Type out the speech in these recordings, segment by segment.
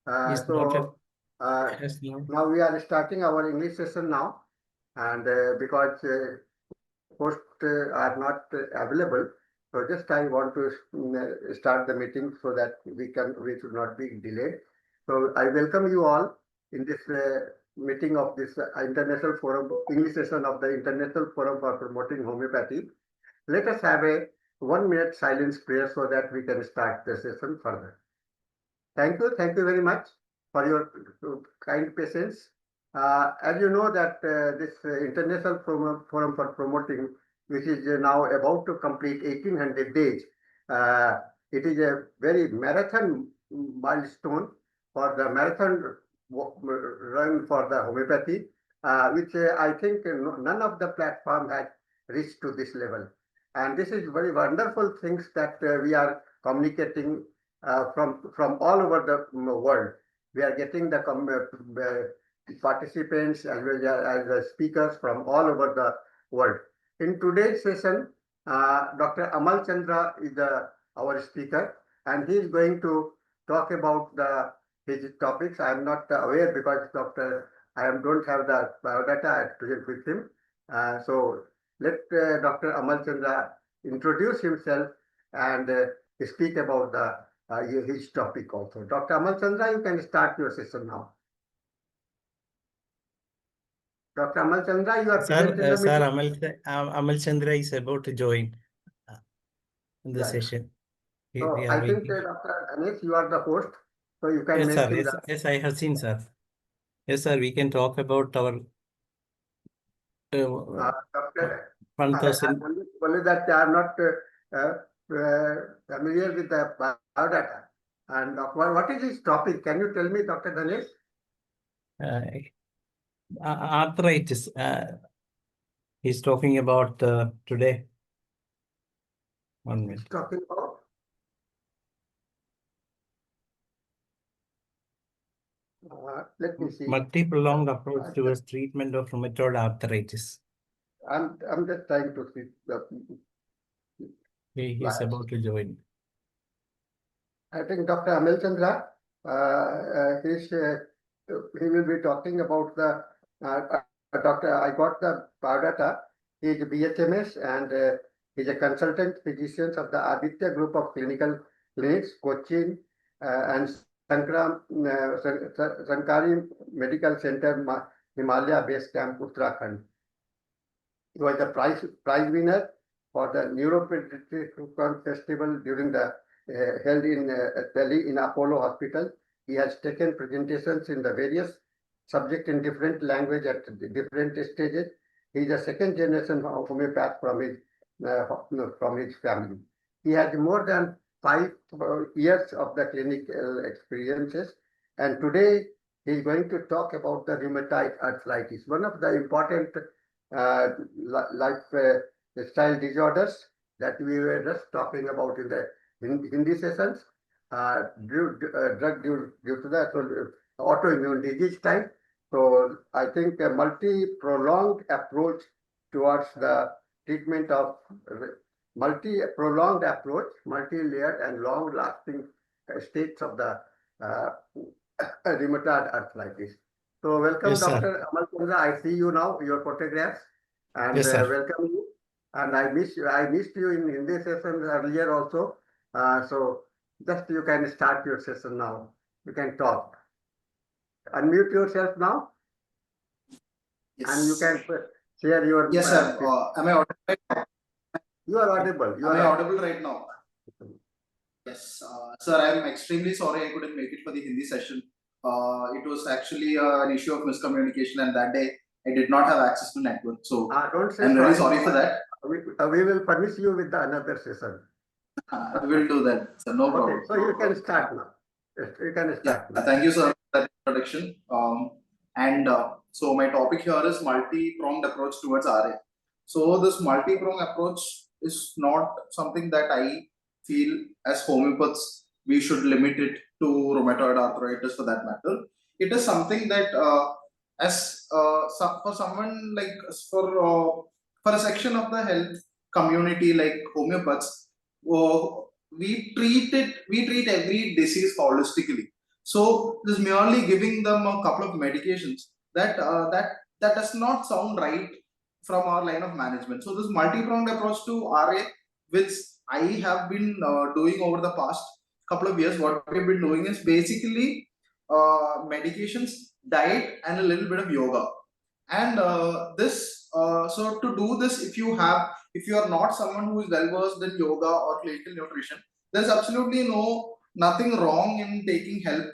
Is So noted. now we are starting our English session now, and because hosts are not available, so just I want to start the meeting so that we should not be delayed. So I welcome you all in this meeting of this international forum, English session of the International Forum for Promoting Homeopathy. Let us have a 1 minute silence prayer so that we can start the session further. Thank you very much for your kind patience. As you know that this International Forum for Promoting, which is now about to complete 1800 days, it is a very marathon milestone for the marathon run for the homeopathy, which I think none of the platform had reached to this level. And this is very wonderful things that we are communicating from all over the world. We are getting the participants as well as the speakers from all over the world. In today's session, Dr. Amal Chandra is our speaker, and he is going to talk about his topics. I am not aware because I don't have the biodata present with him. So let Dr. Amal Chandra introduce himself and speak about his topic also. Dr. Amal Chandra, you can start your session now. Dr. Amal Chandra, you are present in the meeting. Amal Chandra is about to join the session. So I think Dr. Ganesh, you are the host, so you can make him Yes, I have seen, sir. Yes, sir, we can talk about our only that they are not familiar with the biodata. And what is his topic? Can you tell me, Dr. Ganesh? Arthritis. He's talking about today. 1 minute. He's talking about? Let me see. Multi-pronged approach towards treatment of rheumatoid arthritis. I'm just trying to see the. He's about to join. I think Dr. Amal Chandra, he will be talking about the doctor. I got the biodata. He is a BHMS and he's a consultant physician of the ARTHRITDR group of clinical clinics, Cochin and Sankari Medical Center, Himalaya Base Camp, Uttarakhand. He was the prize winner for the Neuropediatric Festival during the held in Delhi in Apollo Hospital. He has taken presentations in the various subjects in different language at different stages. He is a second generation homeopath from his family. He has more than 5 years of the clinical experiences, and today he is going to talk about the rheumatoid arthritis, one of the important lifestyle disorders that we were just talking about in the Hindi sessions, due to the autoimmune disease type. So I think a multi-pronged approach towards the treatment of multi-layered and long-lasting states of the rheumatoid arthritis. So welcome, yes, Dr. Amal Chandra. I see you now, your photographs, and yes, welcome you. And I missed you in this session earlier also. So just you can start your session now. You can talk. Unmute yourself now. Yes. And you can share your. Yes, sir. Am I audible? You are audible. Am I audible right now? Yes, sir. I am extremely sorry I couldn't make it for the Hindi session. It was actually an issue of miscommunication, and that day I did not have access to network. So I'm really sorry for that. We will punish you with another session. We'll do that, sir. No problem. Okay, so you can start now. You can start. Yeah, thank you, sir, for that introduction. So my topic here is multi-pronged approach towards RA. So this multi-pronged approach is not something that I feel as homeopaths we should limit it to rheumatoid arthritis for that matter. It is something that for someone like for a section of the health community like homeopaths, we treat every disease holistically. So this merely giving them a couple of medications that does not sound right from our line of management. So this multi-pronged approach to RA, which I have been doing over the past couple of years, what we've been doing is basically medications, diet, and a little bit of yoga. And so to do this, if you are not someone who is well versed in yoga or clinical nutrition, there's absolutely nothing wrong in taking help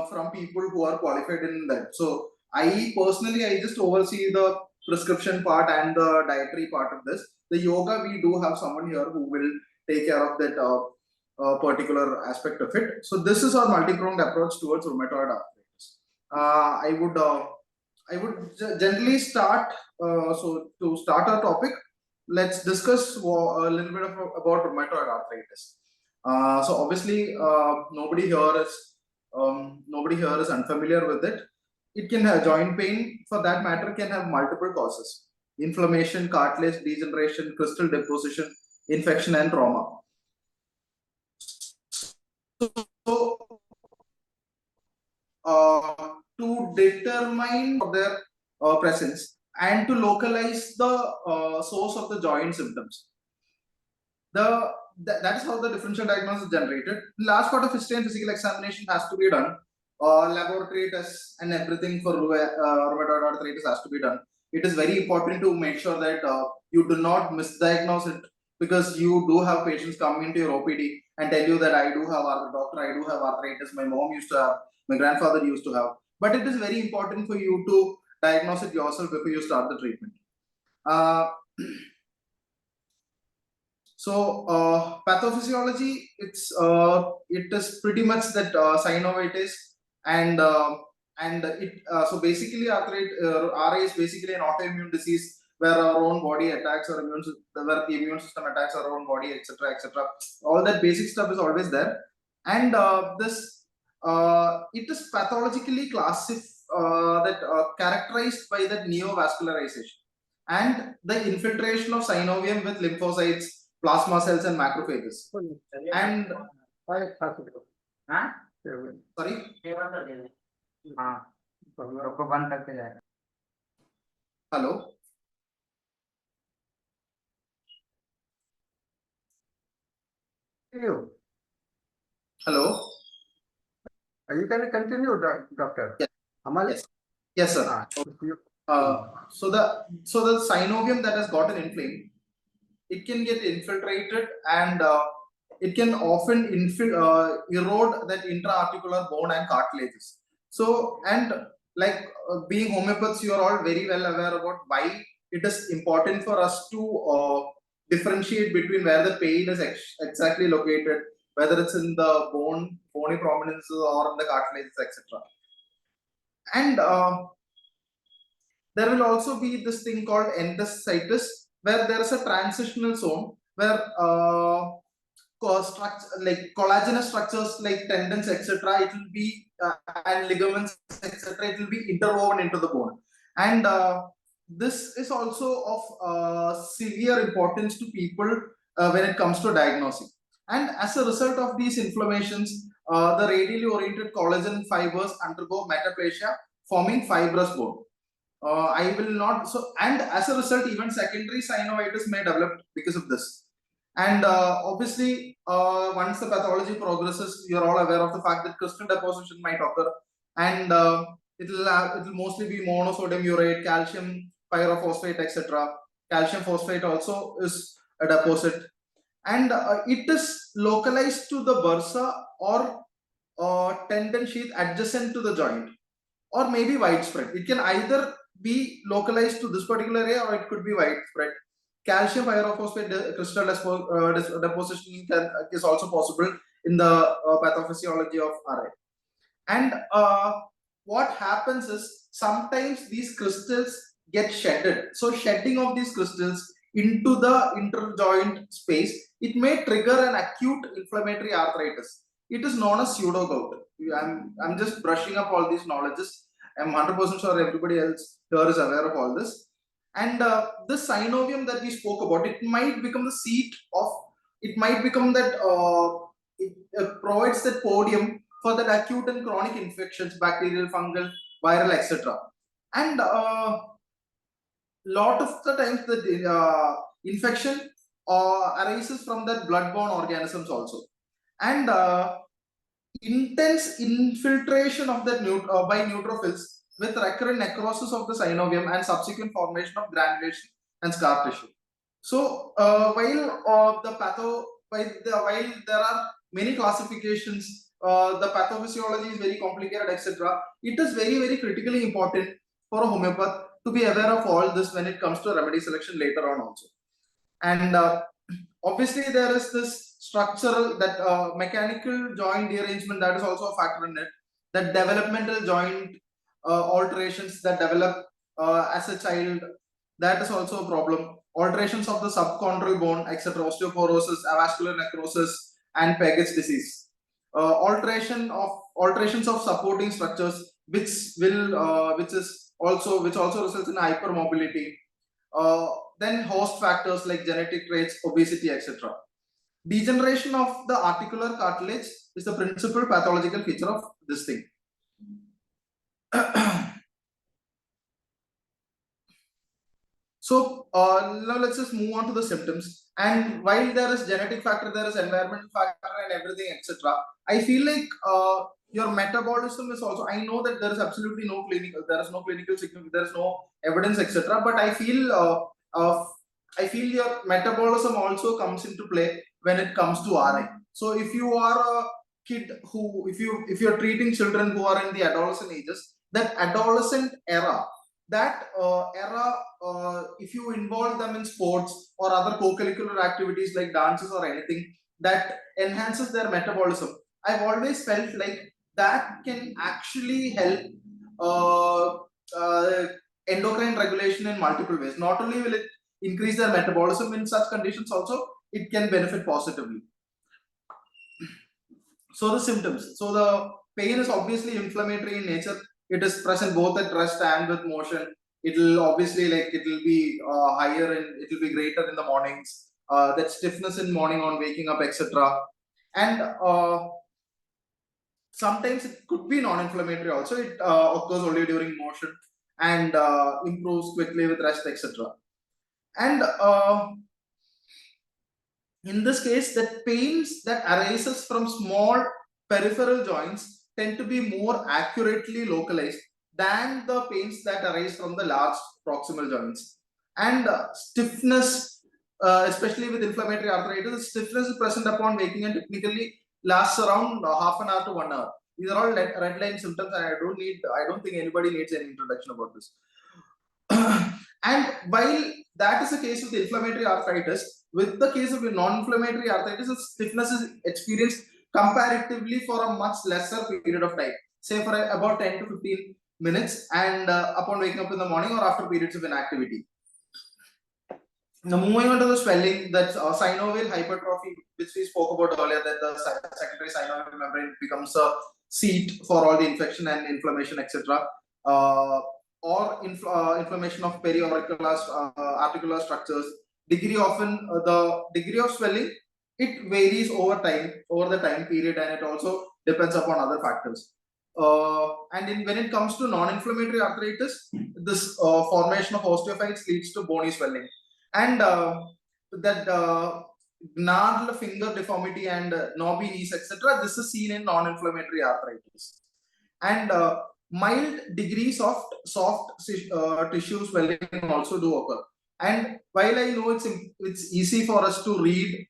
from people who are qualified in that. So I just oversee the prescription part and the dietary part of this. The yoga, we do have someone here who will take care of that particular aspect of it. So this is our multi-pronged approach towards rheumatoid arthritis. I would generally start. So to start our topic, let's discuss a little bit about rheumatoid arthritis. So obviously, nobody here is unfamiliar with it. It can have joint pain, for that matter, can have multiple causes: inflammation, cartilage degeneration, crystal deposition, infection, and trauma. So, to determine their presence and to localize the source of the joint symptoms, that is how the differential diagnosis is generated. The last part of history and physical examination has to be done. Laboratory tests and everything for rheumatoid arthritis has to be done. It is very important to make sure that you do not misdiagnose it, because you do have patients come into your OPD and tell you that I do have arthritis, my mom used to have, my grandfather used to have. But it is very important for you to diagnose it yourself before you start the treatment. So pathophysiology, it is pretty much that synovitis, and so basically RA is basically an autoimmune disease where our own body attacks our where the immune system attacks our own body, etc., etc. All that basic stuff is always there, and it is pathologically characterized by that neovascularization and the infiltration of synovium with lymphocytes, plasma cells, and macrophages. And sorry. Hello. Hello. You can continue, doctor. Yes. Amal? Yes, sir. So the synovium that has gotten inflamed, it can get infiltrated, and it can often erode that intra-articular bone and cartilages. So, and like being homeopaths, you are all very well aware about why it is important for us to differentiate between where the pain is exactly located, whether it's in the bony prominences or in the cartilages, etc. And there will also be this thing called endocytis, where there is a transitional zone where like collagenous structures like tendons, etc., it will be and ligaments, etc., it will be interwoven into the bone. And this is also of severe importance to people when it comes to diagnosing. And as a result of these inflammations, the radially oriented collagen fibers undergo metaplasia, forming fibrous bone. I will not, and as a result, even secondary synovitis may develop because of this. And obviously, once the pathology progresses, you're all aware of the fact that crystal deposition might occur, and it will mostly be monosodium urate, calcium pyrophosphate, etc. Calcium phosphate also is a deposit, and it is localized to the bursa or tendon sheath adjacent to the joint, or maybe widespread. It can either be localized to this particular area, or it could be widespread. Calcium pyrophosphate crystal deposition is also possible in the pathophysiology of RA. And what happens is sometimes these crystals get shedded. So shedding of these crystals into the interjoint space, it may trigger an acute inflammatory arthritis. It is known as pseudo gout. I'm just brushing up all these knowledges. I'm 100% sure everybody else here is aware of all this. And this synovium that we spoke about, it might become the seat of, it might become that, it provides that podium for that acute and chronic infections, bacterial, fungal, viral, etc. And lot of the times the infection arises from that blood-borne organisms also. And intense infiltration of that by neutrophils with recurrent necrosis of the synovium and subsequent formation of granulation and scar tissue. So while there are many classifications, the pathophysiology is very complicated, etc. It is very, very critically important for a homeopath to be aware of all this when it comes to remedy selection later on also. And obviously there is this structural, that mechanical joint derangement, that is also a factor in it. That developmental joint alterations that develop as a child, that is also a problem. Alterations of the subchondral bone, etc., osteoporosis, avascular necrosis, and Paget's disease. Alterations of supporting structures, which also results in hypermobility. Then host factors like genetic traits, obesity, etc. Degeneration of the articular cartilage is the principal pathological feature of this thing. So now let's just move on to the symptoms. And while there is genetic factor, there is environmental factor and everything, etc. I feel like your metabolism is also, I know that there is absolutely no clinical, there is no clinical significance, there is no evidence, etc. But I feel your metabolism also comes into play when it comes to RI. So if you are a kid who, if you're treating children who are in the adolescent ages, that adolescent era, if you involve them in sports or other co-curricular activities like dances or anything that enhances their metabolism, I've always felt like that can actually help endocrine regulation in multiple ways. Not only will it increase their metabolism, in such conditions also it can benefit positively. So the symptoms. So the pain is obviously inflammatory in nature. It is present both at rest and with motion. It will obviously, like, it will be higher and it will be greater in the mornings. That stiffness in morning on waking up, etc. And sometimes it could be non-inflammatory also. It occurs only during motion and improves quickly with rest, etc. And in this case, the pains that arises from small peripheral joints tend to be more accurately localized than the pains that arise from the large proximal joints. And stiffness, especially with inflammatory arthritis, stiffness is present upon waking and typically lasts around half an hour to 1 hour. These are all red line symptoms, and I don't think anybody needs any introduction about this. And while that is the case with inflammatory arthritis, with the case of non-inflammatory arthritis, stiffness is experienced comparatively for a much lesser period of time, say for about 10 to 15 minutes, and upon waking up in the morning or after periods of inactivity. Now moving on to the swelling, that's synovial hypertrophy, which we spoke about earlier, that the secondary synovial membrane becomes a seat for all the infection and inflammation, etc. Or inflammation of periauricular articular structures. The degree of swelling, it varies over the time period, and it also depends upon other factors. And when it comes to non-inflammatory arthritis, this formation of osteophytes leads to bony swelling, and that gnarled finger deformity and knobby knees, etc. This is seen in non-inflammatory arthritis. And mild degrees of soft tissue swelling also do occur. And while I know it's easy for us to read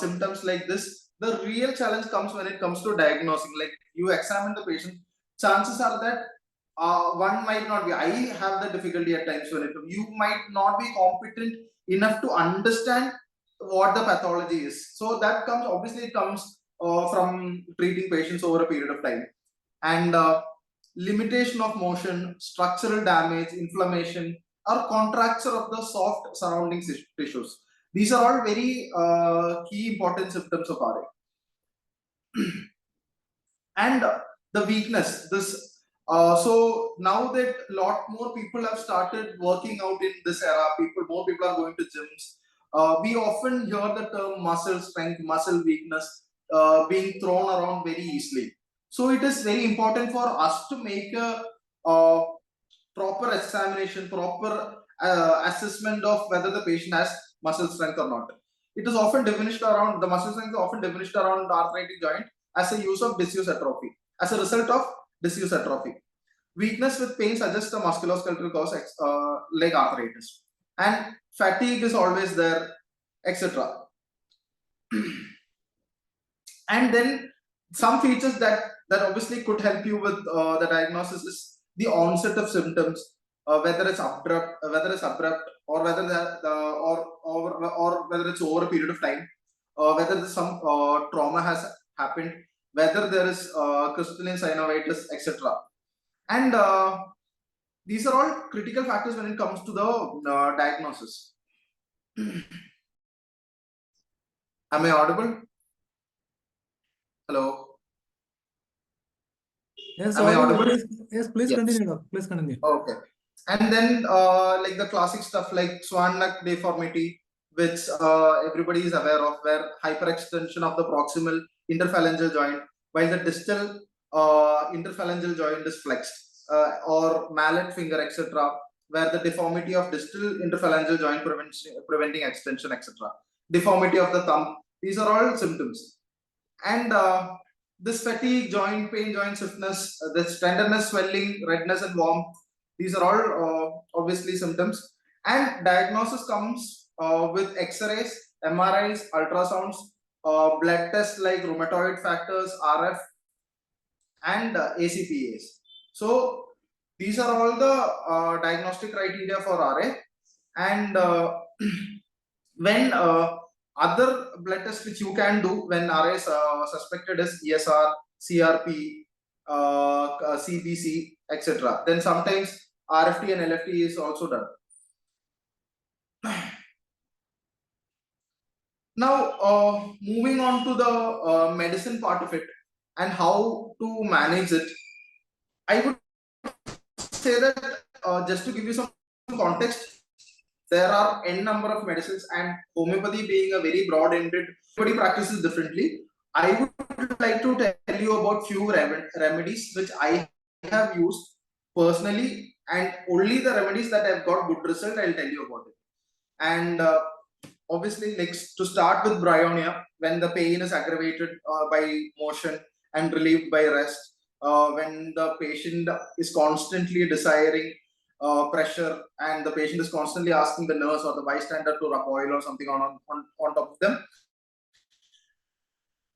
symptoms like this, the real challenge comes when it comes to diagnosing. Like, you examine the patient, chances are that one might not be. I have the difficulty at times when you might not be competent enough to understand what the pathology is. So that comes, obviously it comes from treating patients over a period of time. And limitation of motion, structural damage, inflammation, or contracture of the soft surrounding tissues. These are all very key important symptoms of RA. And the weakness, so now that a lot more people have started working out in this era, more people are going to gyms. We often hear the term muscle strength, muscle weakness being thrown around very easily. So it is very important for us to make a proper examination, proper assessment of whether the patient has muscle strength or not. It is often diminished around, the muscle strength is often diminished around the arthritic joint as a use of disuse atrophy, as a result of disuse atrophy. Weakness with pain suggests a musculoskeletal cause like arthritis, and fatigue is always there, etc. And then some features that obviously could help you with the diagnosis is the onset of symptoms, whether it's abrupt, or whether or whether it's over a period of time, whether some trauma has happened, whether there is crystalline synovitis, etc. And these are all critical factors when it comes to the diagnosis. Am I audible? Hello. Yes, Am I audible? Yes, please Yes. continue. Doc. Please continue. Okay. And then like the classic stuff like swan neck deformity, which everybody is aware of, where hyperextension of the proximal interphalangeal joint while the distal interphalangeal joint is flexed, or mallet finger, etc., where the deformity of distal interphalangeal joint preventing extension, etc. Deformity of the thumb. These are all symptoms. And this fatigue, joint pain, joint stiffness, this tenderness, swelling, redness, and warmth, these are all obviously symptoms. And diagnosis comes with X-rays, MRIs, ultrasounds, blood tests like rheumatoid factors, RF, and ACPAs. So these are all the diagnostic criteria for RA. And when other blood tests which you can do when RA is suspected is ESR, CRP, CBC, etc. Then sometimes RFT and LFT is also done. Now, moving on to the medicine part of it and how to manage it, I would say that just to give you some context, there are n number of medicines, and homeopathy being a very broad-ended, everybody practices differently. I would like to tell you about few remedies which I have used personally, and only the remedies that have got good result I'll tell you about it. And obviously, like to start with bryonia, when the pain is aggravated by motion and relieved by rest, when the patient is constantly desiring pressure, and the patient is constantly asking the nurse or the bystander to rub oil or something on top of them.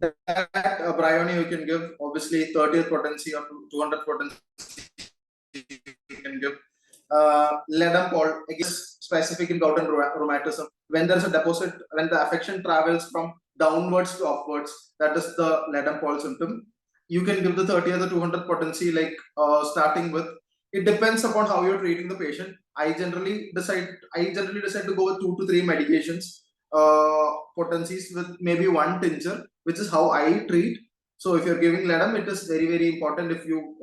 That bryonia you can give, obviously 30th potency or 200th potency you can give. Lead Paul, specific in gout and rheumatism. When there is a deposit, when the affection travels from downwards to upwards, that is the lead Paul symptom. You can give the 30th or 200th potency, like starting with. It depends upon how you're treating the patient. I generally decide to go with 2 to 3 medications, potencies with maybe 1 tincture, which is how I treat. So if you're giving ledum, it is very, very important. If you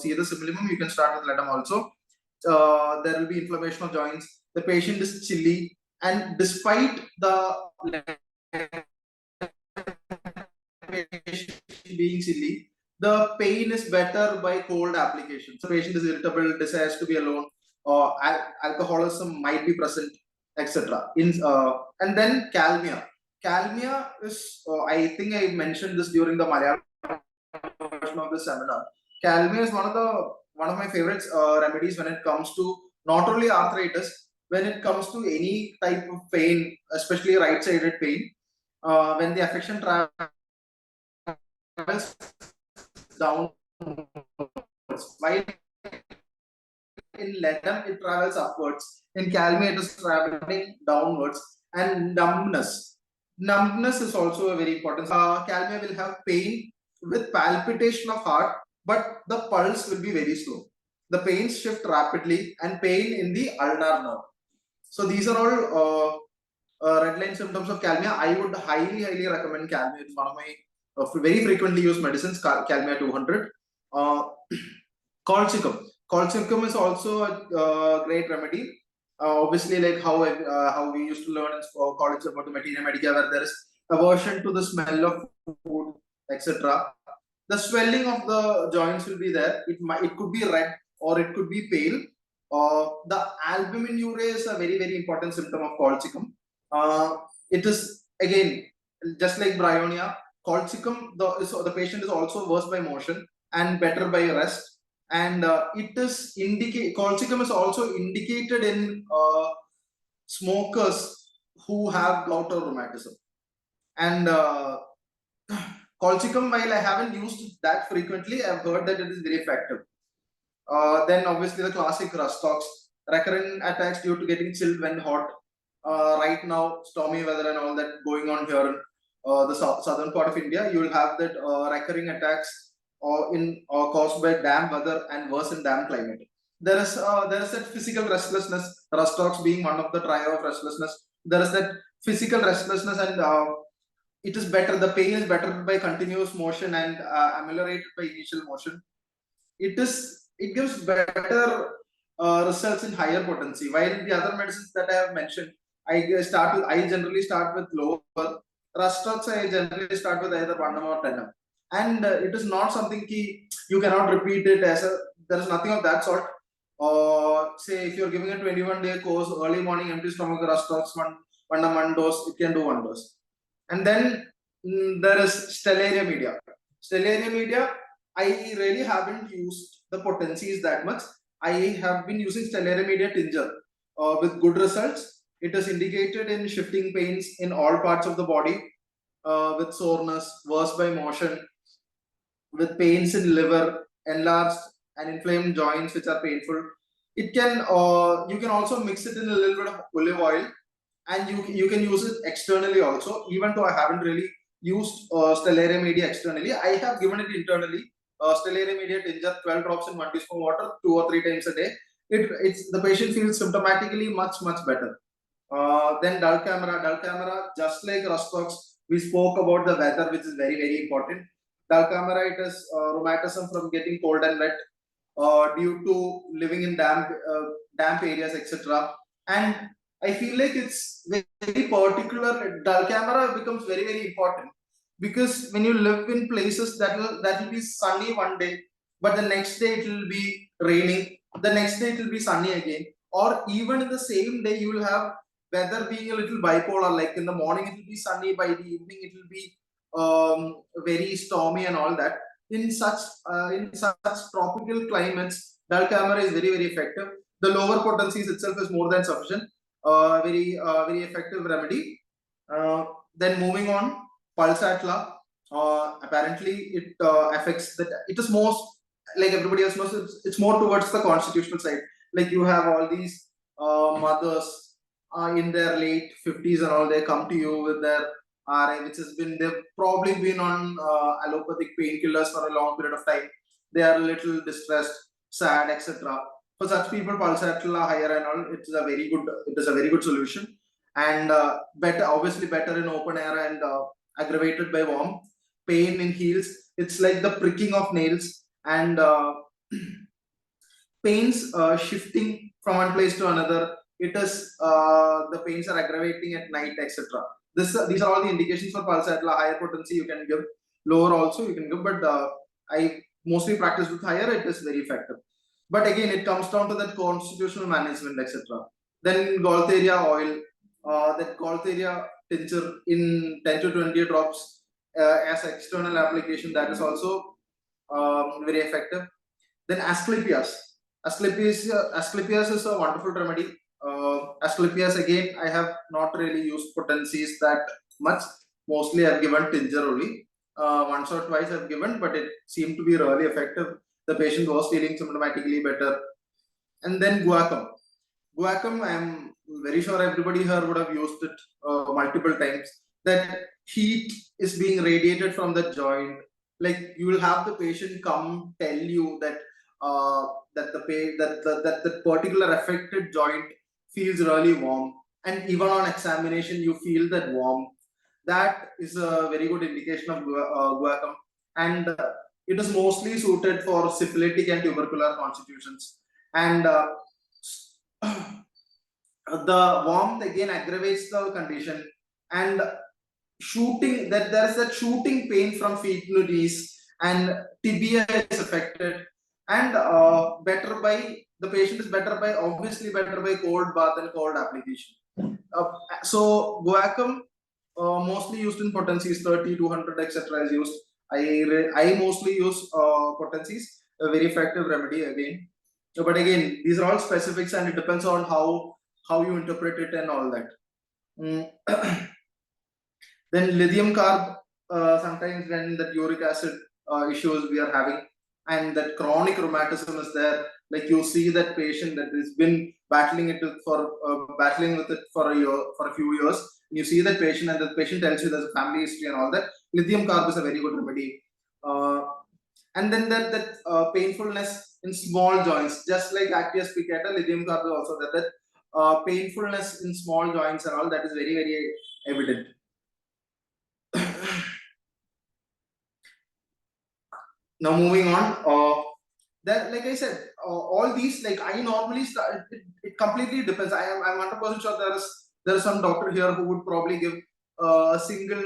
see the symptom, you can start with ledum also. There will be inflammation of joints. The patient is chilly, and despite the patient being chilly, the pain is better by cold application. So the patient is irritable, desires to be alone, or alcoholism might be present, etc. And then calmia. Calmia is, I think I mentioned this during the Malayalam version of the seminar. Calmia is one of my favorite remedies when it comes to not only arthritis, when it comes to any type of pain, especially right-sided pain, when the affection travels down, while in ledum it travels upwards, in calmia it is traveling downwards. And numbness is also a very important. Calmia will have pain with palpitation of heart, but the pulse will be very slow. The pains shift rapidly, and pain in the ulnar nerve. So these are all red line symptoms of calmia. I would highly recommend calmia. It's one of my very frequently used medicines, calmia 200. Colchicum. Colchicum is also a great remedy. Obviously, like how we used to learn in college about the materia medica, where there is aversion to the smell of food, etc. the swelling of the joints will be there. It could be red or it could be pale. The albuminuria is a very important symptom of colchicum. It is again just like bryonia. Colchicum, the patient is also worse by motion and better by rest. And colchicum is also indicated in smokers who have gout or rheumatism. And colchicum, while I haven't used that frequently, I've heard that it is very effective. Then obviously the classic rust talks, recurrent attacks due to getting chilled when hot. Right now, stormy weather and all that going on here in the southern part of India, you will have that recurring attacks caused by damp weather and worse in damp climate. There is that physical restlessness, rust talks being one of the trio of restlessness. There is that physical restlessness, and it is better. The pain is better by continuous motion and ameliorated by initial motion. It gives better results in higher potency. While the other medicines that I have mentioned, I generally start with lower. Rust talks I generally start with either 1 or 10. And it is not something you cannot repeat it there is nothing of that sort. Say if you're giving a 21-day course, early morning empty stomach rust talks, one dose, it can do wonders. And then there is Stellaria media. Stellaria media, I really haven't used the potencies that much. I have been using Stellaria media tincture with good results. It is indicated in shifting pains in all parts of the body, with soreness, worse by motion, with pains in liver, enlarged and inflamed joints which are painful. It can you can also mix it in a little bit of olive oil, and you can use it externally also. Even though I haven't really used Stellaria media externally, I have given it internally. Stellaria media tincture, 12 drops in 1 teaspoon water 2 or 3 times a day. The patient feels symptomatically much better. Then dull camera, just like rust talks, we spoke about the weather, which is very important. Dull camera, it is rheumatism from getting cold and wet due to living in damp areas, etc. And I feel like it's very particular. Dull camera becomes very important, because when you live in places that will be sunny one day, but the next day it will be raining, the next day it will be sunny again, or even in the same day you will have weather being a little bipolar, like in the morning it will be sunny, by the evening it will be very stormy and all that. In such tropical climates, dull camera is very effective. The lower potencies itself is more than sufficient. Very effective remedy. Then moving on, Pulsatilla. Apparently it affects that. It is most, like everybody else knows, it's more towards the constitutional side. Like you have all these mothers in their late 50s and all, they come to you with their RA, which has been, they've probably been on allopathic painkillers for a long period of time. They are a little distressed, sad, etc. For such people, Pulsatilla higher and all, it is a very good solution, and obviously better in open air and aggravated by warmth. Pain in heels, it's like the pricking of nails, and pains shifting from one place to another. It is the pains are aggravating at night, etc. These are all the indications for Pulsatilla. Higher potency you can give, lower also you can give, but I mostly practice with higher. It is very effective. But again, it comes down to that constitutional management, etc. Then Gaultheria oil, that Gaultheria tincture in 10 to 20 drops as external application, that is also very effective. Then Asclepias. Asclepias is a wonderful remedy. Asclepias, again, I have not really used potencies that much. Mostly I've given tincture only. Once or twice I've given, but it seemed to be really effective. The patient was feeling symptomatically better. And then guacum. Guacum, I'm very sure everybody here would have used it multiple times. That heat is being radiated from the joint. Like you will have the patient come tell you that that particular affected joint feels really warm, and even on examination you feel that warm. That is a very good indication of guacum, and it is mostly suited for syphilitic and tubercular constitutions. And the warmth again aggravates the condition, and there is that shooting pain from feet to knees, and tibia is affected, and the patient is obviously better by cold bath and cold application. So guaiacum, mostly used in potencies 30, 200, etc. is used. I mostly use potencies, a very effective remedy again. But again, these are all specifics and it depends on how you interpret it and all that. Then lithium carb, sometimes when the uric acid issues we are having, and that chronic rheumatism is there, like you see that patient that has been battling with it for a year, for a few years. You see that patient and the patient tells you there's a family history and all that. Lithium carb is a very good remedy. And then that painfulness in small joints, just like Actius piccata, lithium carb is also that painfulness in small joints and all that is very, very evident. Now moving on, that like I said, all these, like I normally start, it completely depends. I'm 100% sure there is some doctor here who would probably give a single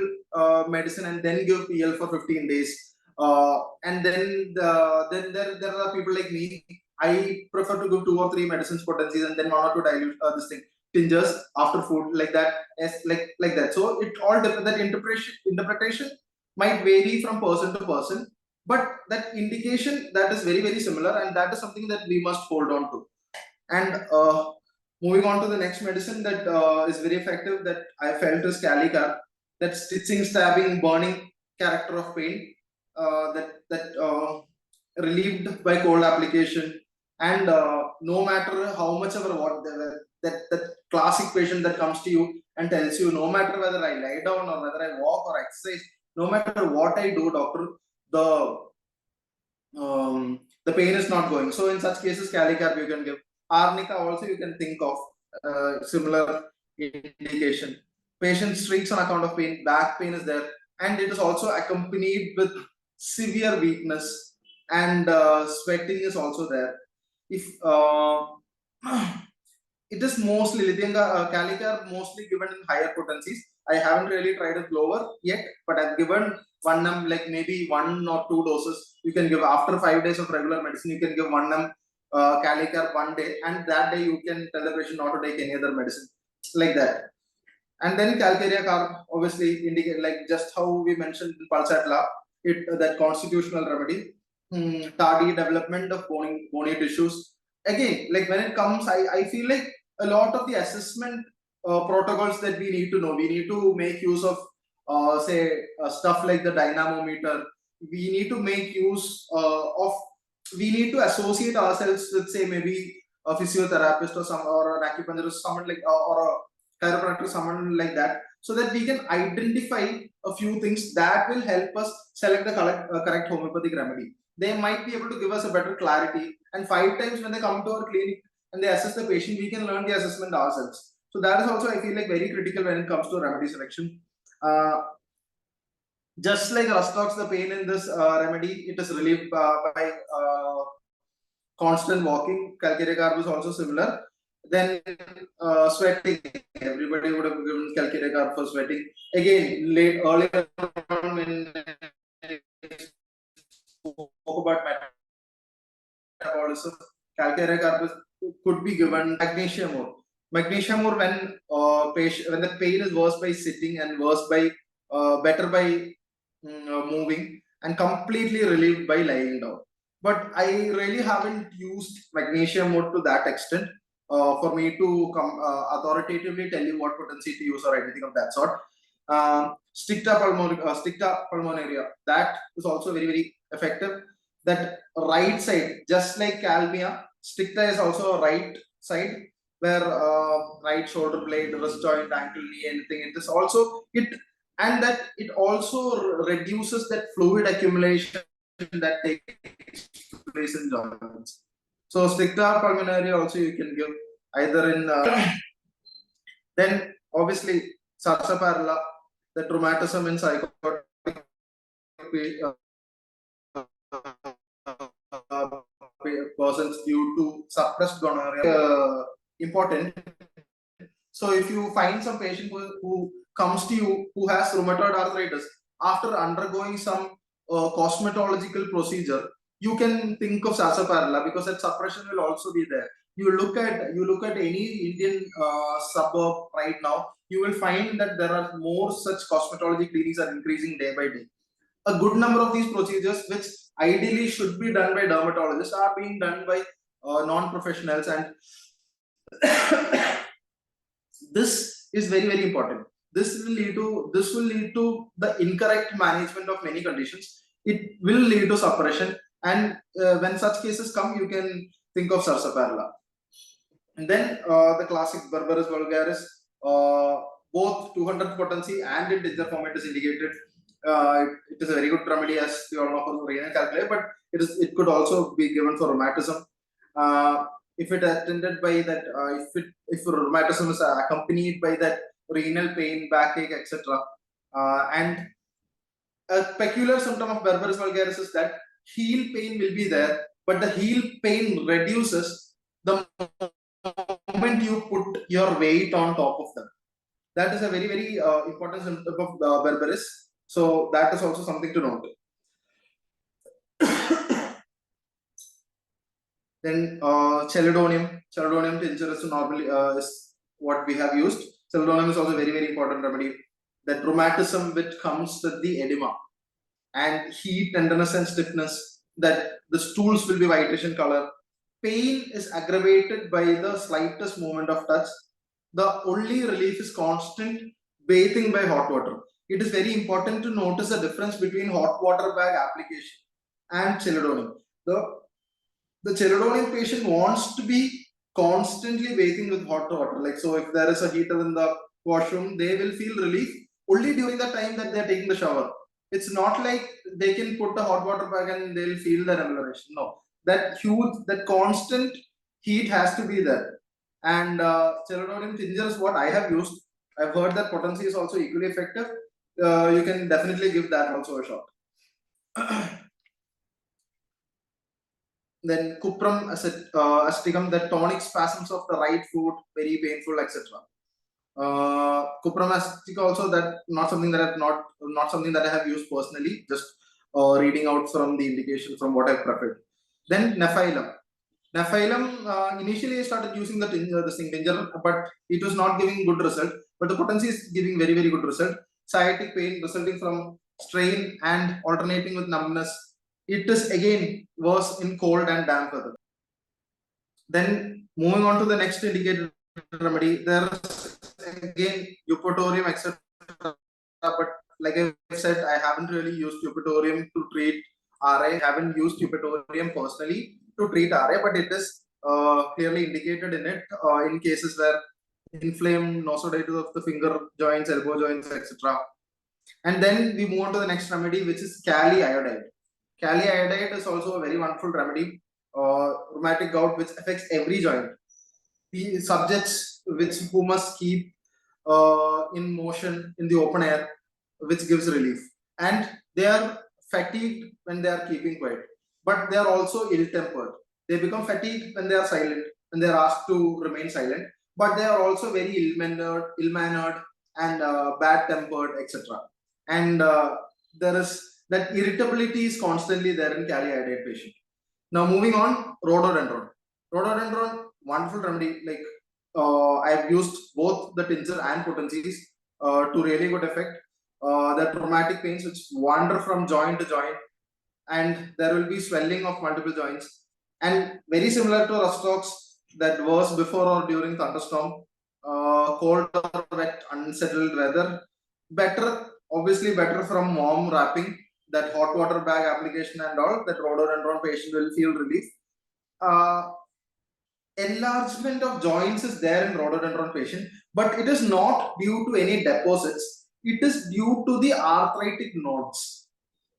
medicine and then give PL for 15 days. And then there are people like me. I prefer to give 2 or 3 medicines potencies and then 1 or 2 dilute this thing tingers after food, like that, like that. So it all depends. That interpretation might vary from person to person, but that indication, that is very, very similar, and that is something that we must hold on to. And moving on to the next medicine that is very effective, that I felt is Calicar, that stitching, stabbing, burning character of pain, that relieved by cold application. And no matter how much ever what that classic patient that comes to you and tells you, no matter whether I lie down or whether I walk or exercise, no matter what I do, doctor, the pain is not going. So in such cases, Calicar you can give. Arnica also you can think of similar indication. Patient streaks on account of pain, back pain is there, and it is also accompanied with severe weakness, and sweating is also there. If it is mostly lithium Calicar mostly given in higher potencies. I haven't really tried it lower yet, but I've given 1 like maybe 1 or 2 doses. You can give after 5 days of regular medicine. You can give 1 Calicar 1 day, and that day you can tell the patient not to take any other medicine, like that. And then calcarea carb obviously indicate, like just how we mentioned in pulsat lab, that constitutional remedy, tardy development of bony tissues. Again, like when it comes, I feel like a lot of the assessment protocols that we need to know, we need to make use of say stuff like the dynamometer. We need to make use we need to associate ourselves with, say, maybe a physiotherapist or an acupuncturist, someone like or a chiropractor, someone like that, so that we can identify a few things that will help us select the correct homeopathic remedy. They might be able to give us a better clarity, and 5 times when they come to our clinic and they assess the patient, we can learn the assessment ourselves. So that is also, I feel like, very critical when it comes to remedy selection. Just like Rustox, the pain in this remedy, it is relieved by constant walking. Calcarea carb is also similar. Then sweating, everybody would have given Calcarea carb for sweating. Again, earlier on when spoke about metabolism, Calcarea carb could be given. Magnesium ore. Magnesium ore when the pain is worse by sitting and worse by better by moving, and completely relieved by lying down. But I really haven't used magnesium ore to that extent for me to authoritatively tell you what potency to use or anything of that sort. Stricta pulmonaria, that is also very, very effective. That right side, just like Calmia, stricta is also a right side, where right shoulder blade, wrist joint, ankle, knee, anything. It is also and that it also reduces that fluid accumulation that takes place in joints. So stricta pulmonaria also you can give either in then obviously sarsaparilla, the rheumatism in psychotic persons due to suppressed gonorrhea, important. So if you find some patient who comes to you who has rheumatoid arthritis after undergoing some cosmetological procedure, you can think of sarsaparilla, because that suppression will also be there. You look at any Indian suburb right now, you will find that there are more such cosmetology clinics are increasing day by day. A good number of these procedures, which ideally should be done by dermatologists, are being done by non-professionals, and this is very, very important. This will lead to the incorrect management of many conditions. It will lead to suppression, and when such cases come, you can think of sarsaparilla. And then the classic Berberis vulgaris, both 200 potency and in tincture format is indicated. It is a very good remedy, as we all know, for renal calculi, but it could also be given for rheumatism. If it attended by that, if rheumatism is accompanied by that renal pain, backache, etc. And a peculiar symptom of Berberis vulgaris is that heel pain will be there, but the heel pain reduces the moment you put your weight on top of them. That is a very, very important symptom of Berberis. So that is also something to note. Then chelidonium tincture is normally is what we have used. Chelidonium is also very, very important remedy. That rheumatism which comes with the edema and heat, tenderness and stiffness, that the stools will be whitish in color. Pain is aggravated by the slightest movement of touch. The only relief is constant bathing by hot water. It is very important to notice the difference between hot water bag application and chelidonium. The chelidonium patient wants to be constantly bathing with hot water. Like, so if there is a heater in the washroom, they will feel relief only during the time that they are taking the shower. It's not like they can put a hot water bag and they'll feel the revelation. No, that constant heat has to be there. And chelidonium tincture is what I have used. I've heard that potency is also equally effective. You can definitely give that also a shot. Then cuprum aceticum, the tonic spasms of the right foot, very painful, etc. Cuprum acetic also, that not something that I have used personally, just reading out from the indication from what I've prepared. Then nephyllum. Nephyllum, initially I started using the tincture, but it was not giving good result. But the potency is giving very, very good result. Sciatic pain resulting from strain and alternating with numbness. It is again worse in cold and damp weather. Then moving on to the next indicated remedy, there is again eupatorium, etc. But like I said, I haven't really used eupatorium to treat RA. I haven't used eupatorium personally to treat RA, but it is clearly indicated in it in cases where inflamed nosoditis of the finger joints, elbow joints, etc. And then we move on to the next remedy, which is kali iodide. Kali iodide is also a very wonderful remedy. Rheumatic gout which affects every joint. The subjects who must keep in motion in the open air, which gives relief. And they are fatigued when they are keeping quiet, but they are also ill-tempered. They become fatigued when they are silent, when they are asked to remain silent, but they are also very ill-mannered and bad-tempered, etc. And there is that irritability is constantly there in kali iodide patient. Now moving on, rhododendron. Rhododendron, wonderful remedy. Like I have used both the tincture and potencies to really good effect. That rheumatic pains which wander from joint to joint, and there will be swelling of multiple joints. And very similar to Rustox, that was before or during thunderstorm, cold or wet, unsettled weather. Obviously better from warm wrapping, that hot water bag application and all, that rhododendron patient will feel relief. Enlargement of joints is there in rhododendron patient, but it is not due to any deposits. It is due to the arthritic nodes.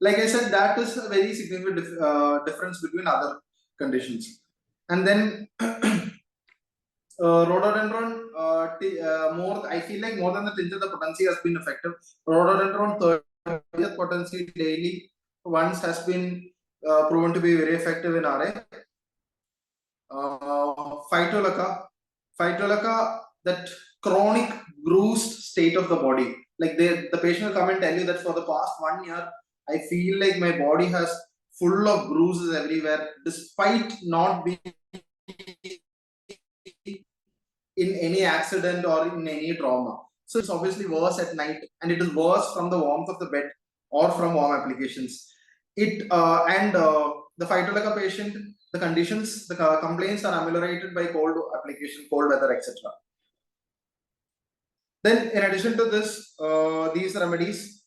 Like I said, that is a very significant difference between other conditions. And then rhododendron, I feel like more than the tincture, the potency has been effective. Rhododendron 30th potency daily once has been proven to be very effective in RA. Phytolacca, that chronic bruised state of the body. Like the patient will come and tell you that for the past 1 year, I feel like my body has full of bruises everywhere, despite not being in any accident or in any trauma. So it's obviously worse at night, and it is worse from the warmth of the bed or from warm applications. The phytoleka patient, the conditions, the complaints are ameliorated by cold application, cold weather, etc. Then, in addition to this, these remedies,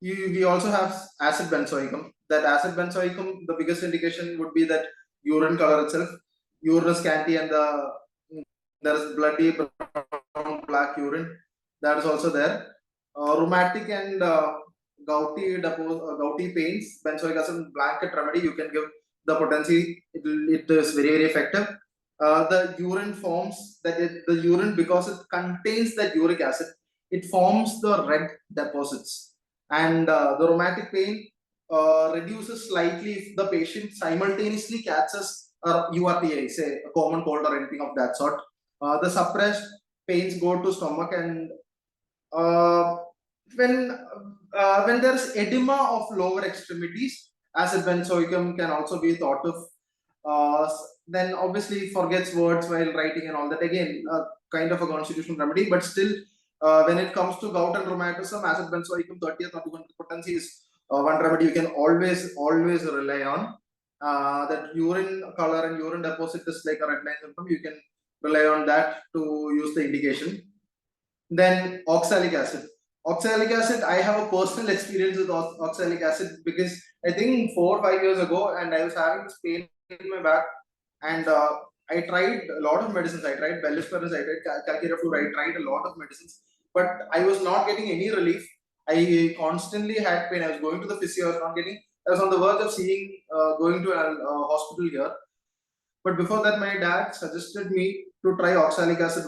we also have acid benzoicum. That acid benzoicum, the biggest indication would be that urine color itself, urine is scanty, and there is bloody brown black urine. That is also there. Rheumatic and gouty pains, benzoic acid blanket remedy, you can give the potency. It is very, very effective. The urine forms the urine, because it contains that uric acid, it forms the red deposits. And the rheumatic pain reduces slightly if the patient simultaneously catches URTI, say a common cold or anything of that sort. The suppressed pains go to stomach, and when there is edema of lower extremities, acid benzoicum can also be thought of. Then obviously forgets words while writing and all that. Again, kind of a constitutional remedy, but still, when it comes to gout and rheumatism, acid benzoicum 30th or 200 potency is one remedy you can always rely on. That urine color and urine deposit is like a red line symptom. You can rely on that to use the indication. Then oxalic acid. Oxalic acid, I have a personal experience with oxalic acid, because I think 4 or 5 years ago, and I was having this pain in my back, and I tried a lot of medicines. I tried Belisperin, I tried calciraflor, I tried a lot of medicines, but I was not getting any relief. I constantly had pain. I was going to the physio, I was not getting. I was on the verge of going to a hospital here. But before that, my dad suggested me to try oxalic acid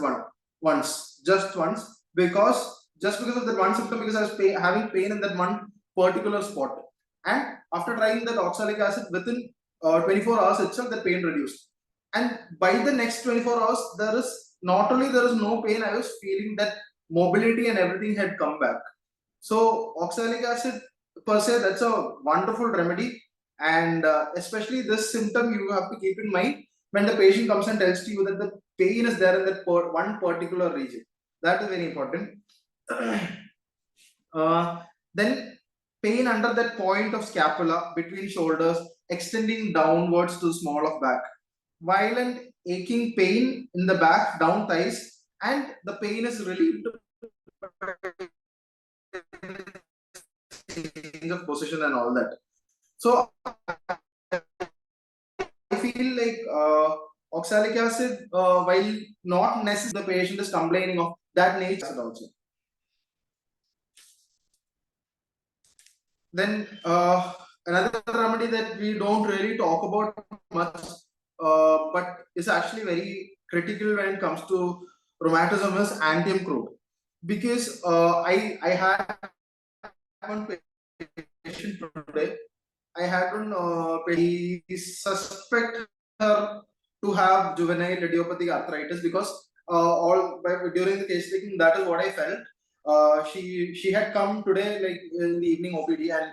just once, because of that one symptom, because I was having pain in that one particular spot. And after trying that oxalic acid, within 24 hours itself, the pain reduced. And by the next 24 hours, there is no pain, I was feeling that mobility and everything had come back. So oxalic acid per se, that's a wonderful remedy. And especially this symptom, you have to keep in mind when the patient comes and tells to you that the pain is there in that one particular region. That is very important. Then pain under that point of scapula between shoulders, extending downwards to small of back. Violent aching pain in the back, down thighs, and the pain is relieved change of position and all that. So I feel like oxalic acid, while not necessarily the patient is complaining of that nature also. Then another remedy that we don't really talk about much, but is actually very critical when it comes to rheumatism, is antium crude. Because I had one patient today. I had one patient, suspect her to have juvenile idiopathic arthritis, because during the case taking, that is what I felt. She had come today, like in the evening OPD, and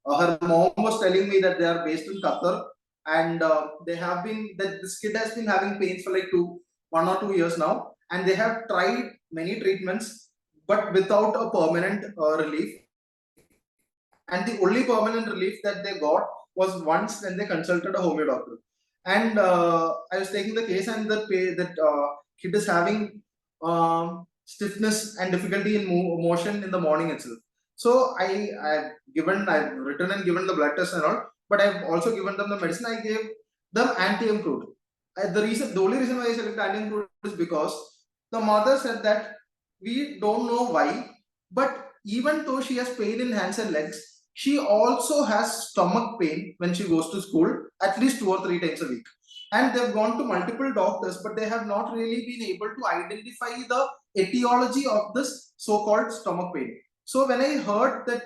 her mom was telling me that they are based in Qatar, and this kid has been having pains for like 1 or 2 years now, and they have tried many treatments, but without a permanent relief. And the only permanent relief that they got was once when they consulted a homeo doctor. And I was taking the case, and that kid is having stiffness and difficulty in motion in the morning itself. So I've written and given the blood test and all, but I've also given them the medicine. I gave them antium crude. The only reason why I selected antium crude is because the mother said that we don't know why, but even though she has pain in hands and legs, she also has stomach pain when she goes to school at least 2 or 3 times a week. And they've gone to multiple doctors, but they have not really been able to identify the etiology of this so-called stomach pain. So when I heard that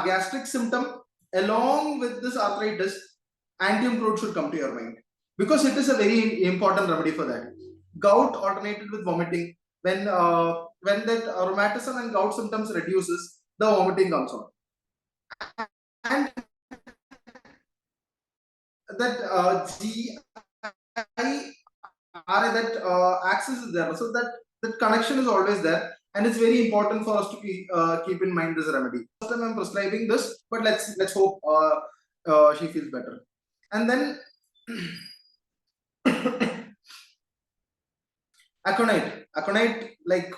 gastric symptom along with this arthritis, antium crude should come to your mind, because it is a very important remedy for that. Gout alternated with vomiting. When that rheumatism and gout symptoms reduces, the vomiting comes on. and that GI that access is there, so that connection is always there, and it's very important for us to keep in mind this remedy. First time I'm prescribing this, but let's hope she feels better. And then aconite, like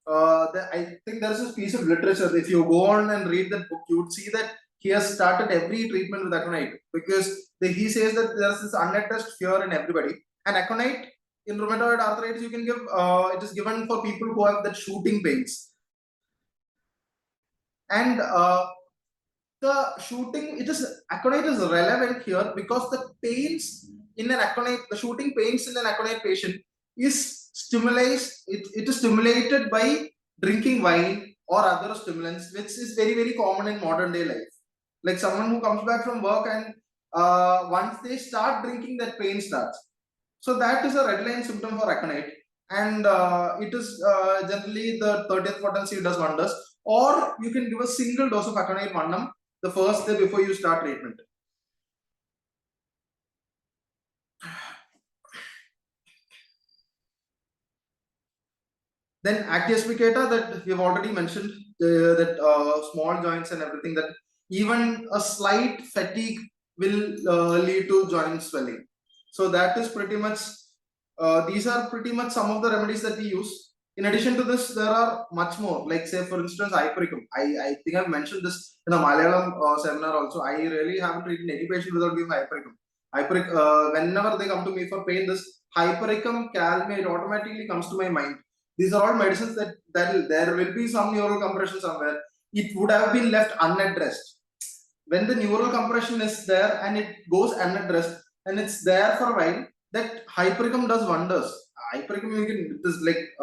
I think there's this piece of literature. If you go on and read that book, you would see that he has started every treatment with aconite, because he says that there's this unaddressed fear in everybody. And aconite in rheumatoid arthritis, you can give, it is given for people who have that shooting pains. And the shooting, aconite is relevant here because the pains in an aconite, the shooting pains in an aconite patient is stimulated by drinking wine or other stimulants, which is very, very common in modern day life. Like someone who comes back from work and once they start drinking, that pain starts. So that is a red line symptom for aconite, and it is generally the 30th potency does wonders. Or you can give a single dose of aconite vannam the first day before you start treatment. Then acti aspicata, that we have already mentioned, that small joints and everything, that even a slight fatigue will lead to joint swelling. So that is pretty much, these are pretty much some of the remedies that we use. In addition to this, there are much more, like say for instance, hypericum. I think I've mentioned this in a Malayalam seminar also. I really haven't treated any patient without giving hypericum. Whenever they come to me for pain, this hypericum calmate automatically comes to my mind. These are all medicines that there will be some neural compression somewhere. It would have been left unaddressed. When the neural compression is there and it goes unaddressed and it's there for a while, that hypericum does wonders. Hypericum, you can, it is like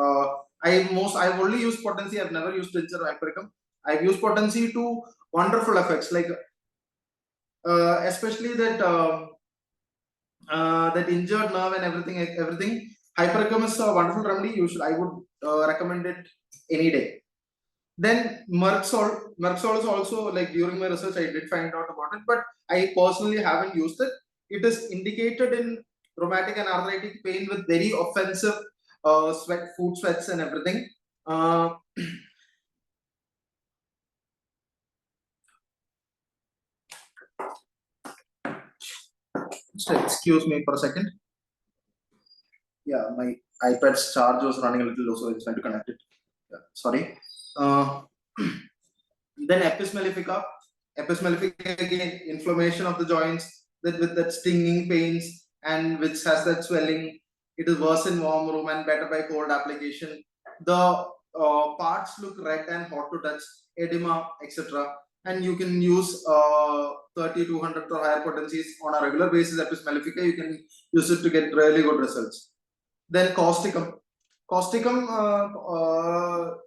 I've only used potency. I've never used tincture of hypericum. I've used potency to wonderful effects, like especially that that injured nerve and everything. Hypericum is a wonderful remedy. I would recommend it any day. Then Merxol is also, like during my research I did find out about it, but I personally haven't used it. It is indicated in rheumatic and arthritic pain with very offensive food sweats and everything. Just excuse me for a second. Yeah, my iPad's charge was running a little low, so it's trying to connect it. Yeah, sorry. Then Apis mellifica. Apis mellifica, again, inflammation of the joints with that stinging pains and which has that swelling. It is worse in warm room and better by cold application. The parts look red and hot to touch, edema, etc. And you can use 30 to 100 or higher potencies on a regular basis. Apis mellifica, you can use it to get really good results. Then causticum. Causticum,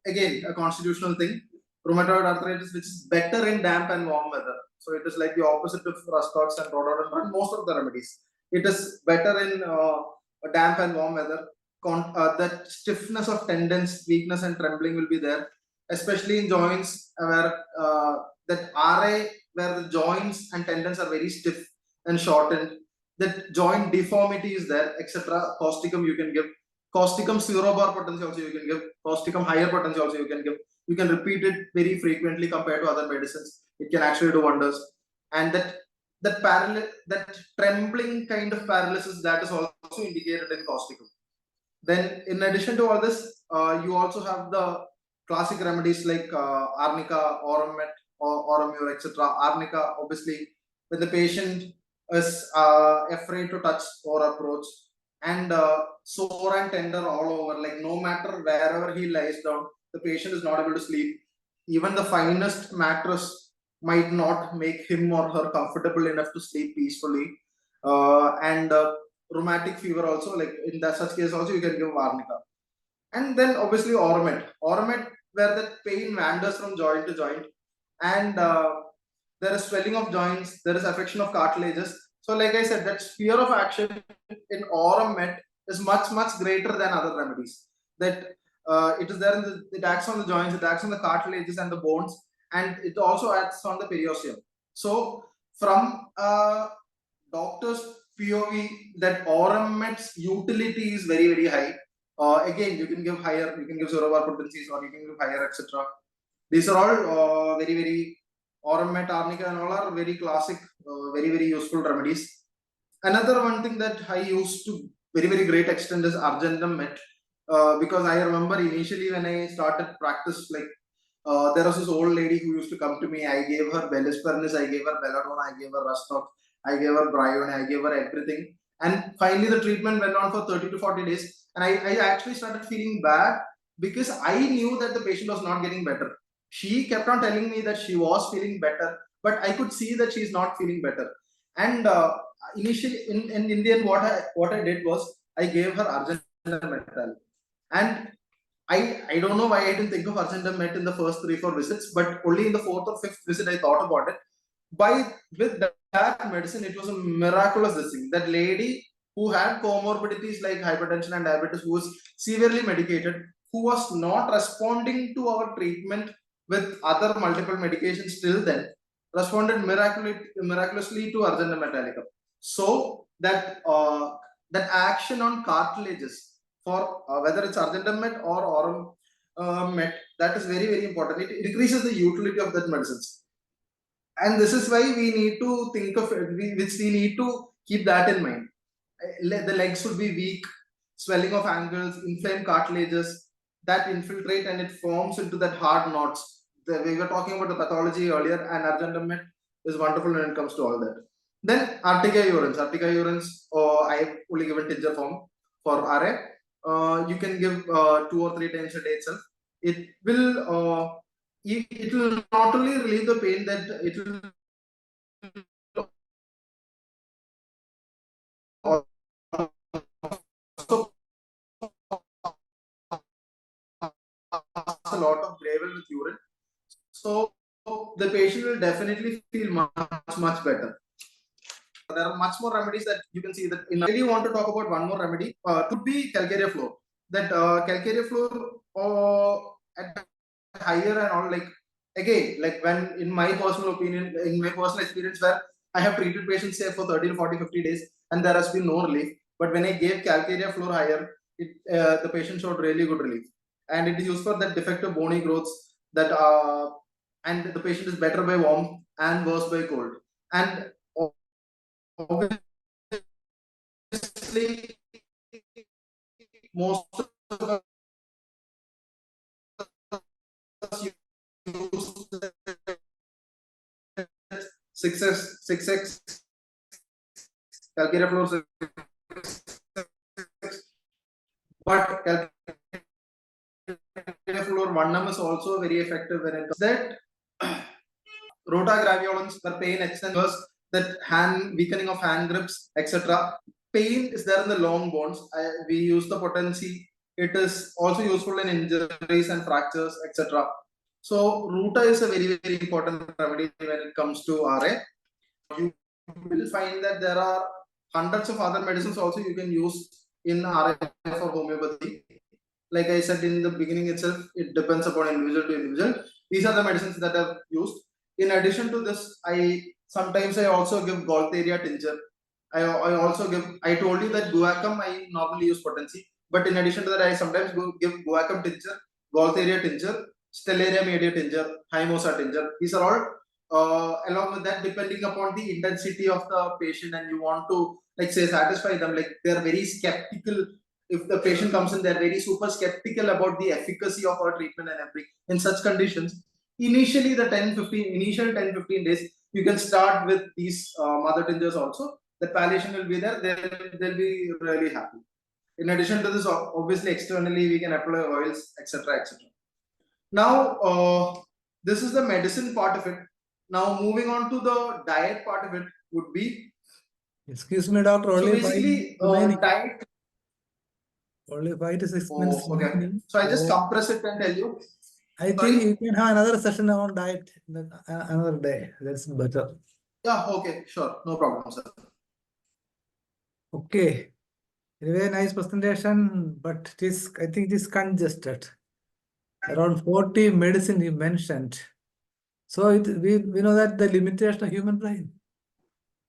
again, a constitutional thing. Rheumatoid arthritis, which is better in damp and warm weather. So it is like the opposite of Rustox and rhododendron, most of the remedies. It is better in damp and warm weather. That stiffness of tendons, weakness and trembling will be there, especially in joints where that RA, where the joints and tendons are very stiff and shortened. That joint deformity is there, etc. Causticum you can give. Causticum 0 bar potency also you can give. Causticum higher potency also you can give. You can repeat it very frequently compared to other medicines. It can actually do wonders. And that trembling kind of paralysis, that is also indicated in causticum. Then in addition to all this, you also have the classic remedies like arnica, auromet, or Auromure, etc. Arnica, obviously, when the patient is afraid to touch or approach, and sore and tender all over, like no matter wherever he lies down, the patient is not able to sleep. Even the finest mattress might not make him or her comfortable enough to sleep peacefully. And rheumatic fever also, like in that such case also you can give arnica. And then obviously auromet, where the pain wanders from joint to joint, and there is swelling of joints, there is affection of cartilages. So like I said, that sphere of action in auromet is much greater than other remedies. That it is there it acts on the joints, it acts on the cartilages and the bones, and it also acts on the periosteum. So from doctor's POV, that Aurum-Met's utility is very, very high. Again, you can give higher, you can give zerobar potencies, or you can give higher, etc. These are all very, very Aurum-Met, Arnica, and all are very classic, very, very useful remedies. Another one thing that I used to very, very great extent is Argentum Met, because I remember initially when I started practice, like there was this old lady who used to come to me. I gave her Belispernis, I gave her Belladonna, I gave her Rustock, I gave her Bryone, I gave her everything. And finally, the treatment went on for 30 to 40 days. And I actually started feeling bad because I knew that the patient was not getting better. She kept on telling me that she was feeling better, but I could see that she's not feeling better. And initially, in Indian, what I did was I gave her Argentum Metal. And I don't know why I didn't think of Argentum Met in the first 3-4 visits, but only in the 4th or 5th visit I thought about it. With that medicine, it was a miraculous thing. That lady who had comorbidities like hypertension and diabetes, who was severely medicated, who was not responding to our treatment with other multiple medications till then, responded miraculously to Argentum Metallicum. So that that action on cartilages, for whether it's Argentum Met or Aurum Met, that is very, very important. It increases the utility of that medicines. And this is why we need to think of it, we need to keep that in mind. The legs should be weak, swelling of ankles, inflamed cartilages that infiltrate and it forms into that hard knots. We were talking about the pathology earlier, and Argentum Met is wonderful when it comes to all that. Then Artica urens. I have only given tincture form for RA. You can give 2 or 3 times a day itself. It will not only relieve the pain, that it will also a lot of gravel with urine. So the patient will definitely feel much better. There are much more remedies that you can see that. I really want to talk about one more remedy. Could be calcarea floor. That calcarea floor at higher and all, like again, like when in my personal opinion, in my personal experience, where I have treated patients say for 30 to 40, 50 days and there has been no relief. But when I gave calcarea floor higher, the patient showed really good relief. And it is used for that defective bony growths that and the patient is better by warmth and worse by cold. And obviously, most of us use 6x calcarea floor, but calcarea floor 1M is also very effective when it comes that rotagraveolens for pain extenders, that hand weakening of hand grips, etc. Pain is there in the long bones. We use the potency. It is also useful in injuries and fractures, etc. So Ruta is a very, very important remedy when it comes to RA. You will find that there are hundreds of other medicines also you can use in RA for homeopathy. Like I said in the beginning itself, it depends upon individual to individual. These are the medicines that are used. In addition to this, I also give Gaultheria tincture. I told you that guaiacum I normally use potency, but in addition to that, I sometimes give guaiacum tincture, Gaultheria tincture, Stellaria media tincture, Hymosa tincture. These are all along with that, depending upon the intensity of the patient, and you want to, like, say, satisfy them. Like, they're very skeptical. If the patient comes in, they're very super skeptical about the efficacy of our treatment and everything. In such conditions, initially the 10-15 days, you can start with these mother tinctures also. The palliation will be there. They'll be really happy. In addition to this, obviously externally we can apply oils, etc., etc. Now, this is the medicine part of it. Now, moving on to the diet part of it would be. Excuse me, doctor. So Only basically, diet. Only 5 to 6 minutes. Okay. So I just compress it and tell you. I think you can have another session on diet another day. That's better. Yeah, okay, sure. No problem, sir. Okay. Anyway, nice presentation, but I think it is congested. Around 40 medicine you mentioned. So we know that the limitation of human brain.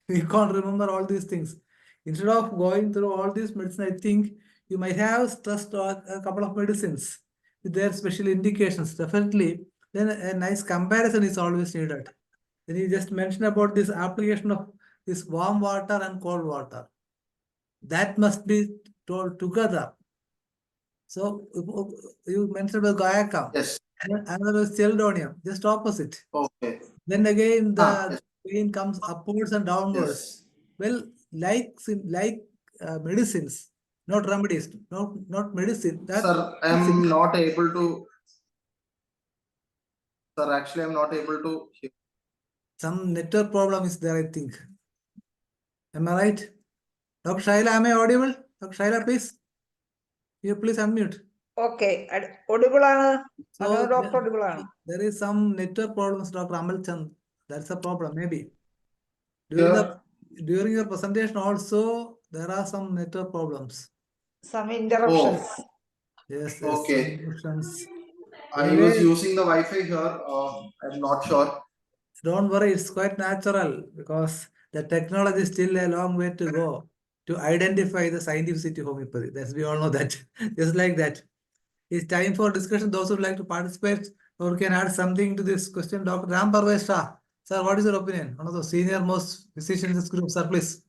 We can't remember all these things. Instead of going through all these medicine, I think you might have stressed on a couple of medicines with their special indications. Definitely, then a nice comparison is always needed. Then you just mentioned about this application of this warm water and cold water. That must be told together. So you mentioned about guaiacum. Yes. Another is chelidonium, just opposite. Okay. Then again, the Yes. pain comes upwards and downwards. Yes. Well, like medicines, not remedies, not medicine. That Sir, I'm not able to. Sir, actually, I'm not able to hear. some network problem is there, I think. Am I right? Dr. Shaila, am I audible? Dr. Shaila, please. You please unmute. Okay, audible ആണ്. So Another doctor audible ആണ്. there is some network problems, Dr. Amal Chandra. That's a problem, maybe. Yeah. During your presentation also, there are some network problems. Some interruptions. Yes, Okay. some interruptions. I was Anyway, using the Wi-Fi here. I'm not sure. don't worry, it's quite natural because the technology is still a long way to go to identify the scientificity of homeopathy. That's we all know that. Just like that. It's time for discussion. Those who would like to participate or can add something to this question. Dr. Ram Parvesh Shah. Sir, what is your opinion? One of the senior most physicians in this group, sir, please.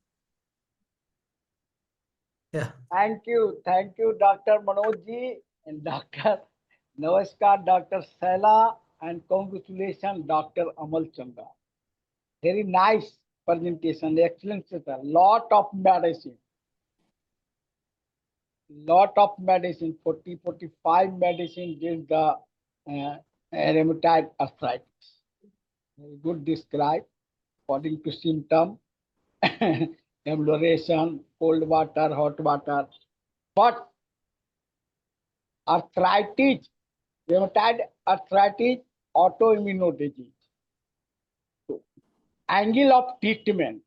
Yeah. Thank you, Dr. Manoj ji and Dr. Namaskar, Dr. Saila, and congratulations, Dr. Amal Chandra. Very nice presentation, excellent sir. Lot of medicine, 40, 45 medicine against the rheumatoid arthritis. Very good described according to symptom, emulsion, cold water, hot water. But arthritis, rheumatoid arthritis, autoimmune disease. So, angle of treatment.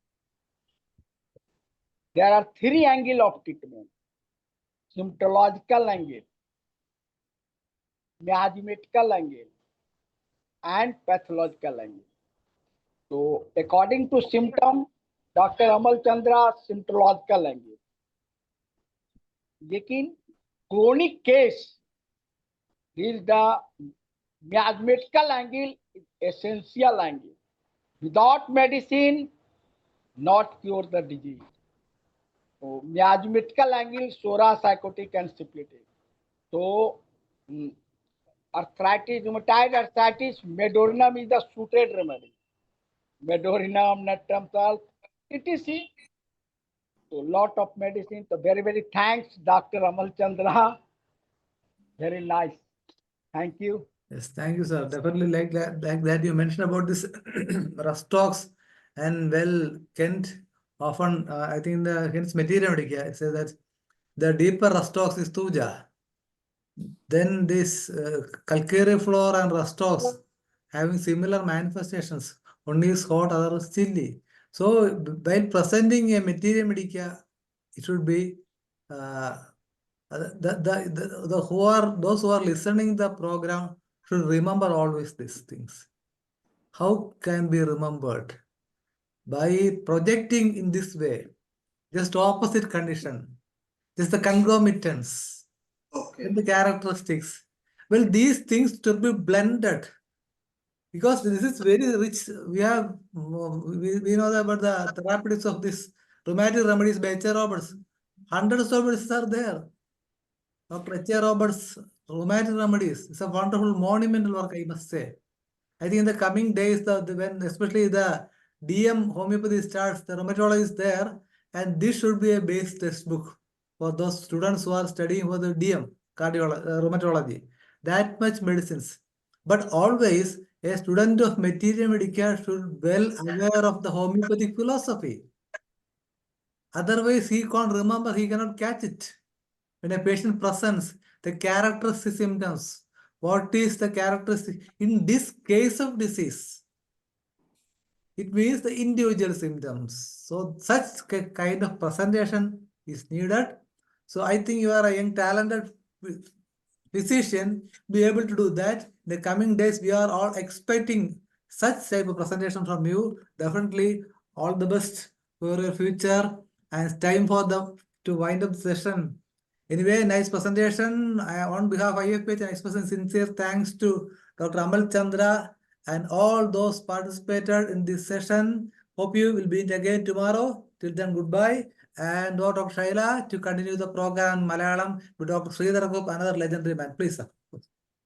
There are 3 angles of treatment. Symptomological angle, miasmatical angle, and pathological angle. So, according to symptom, Dr. Amal Chandra, symptomological angle. लेकिन chronic case is the miasmatical angle is essential angle. Without medicine, not cure the disease. So, miasmatical angle, psora, psychotic, and syphilitic. So, arthritis, rheumatoid arthritis, medorinum is the suited remedy. Medorinum, natrum salt, etc. So, lot of medicine. So, very, very thanks, Dr. Amal Chandra. Very nice. Thank you. Yes, thank you, sir. Definitely like that you mentioned about this rust talks and well Kent often I think the Kent's material it says that the deeper rust talks is tuja. Then this calcare floor and rust talks having similar manifestations. One is hot, other is chilly. So while presenting a material medica, it should be those who are listening the program should remember always these things. How can be remembered? By projecting in this way, just opposite condition, just the concomitants, Okay. and the characteristics. Well, these things should be blended because this is very rich. We have we know about the therapeutics of this rheumatic remedies by H. Roberts. Hundreds of medicines are there. Dr. H. Roberts' rheumatic remedies is a wonderful monumental work, I must say. I think in the coming days, when especially the DM homeopathy starts, the rheumatology is there, and this should be a base textbook for those students who are studying for the DM, rheumatology. That much medicines. But always, a student of materia medica should be well aware of the homeopathic philosophy. Otherwise, he can't remember, he cannot catch it. When a patient presents the characteristic symptoms, what is the characteristic? In this case of disease, it means the individual symptoms. So such kind of presentation is needed. So I think you are a young talented physician, be able to do that. In the coming days, we are all expecting such type of presentation from you. Definitely all the best for your future, and it's time for them to wind up the session. Anyway, nice presentation. On behalf of IFPH, I express sincere thanks to Dr. Amal Chandra and all those participated in this session. Hope you will meet again tomorrow. Till then, goodbye. And Dr. Shaila to continue the program in Malayalam with Dr. Sridhar Group, another legendary man. Please, sir.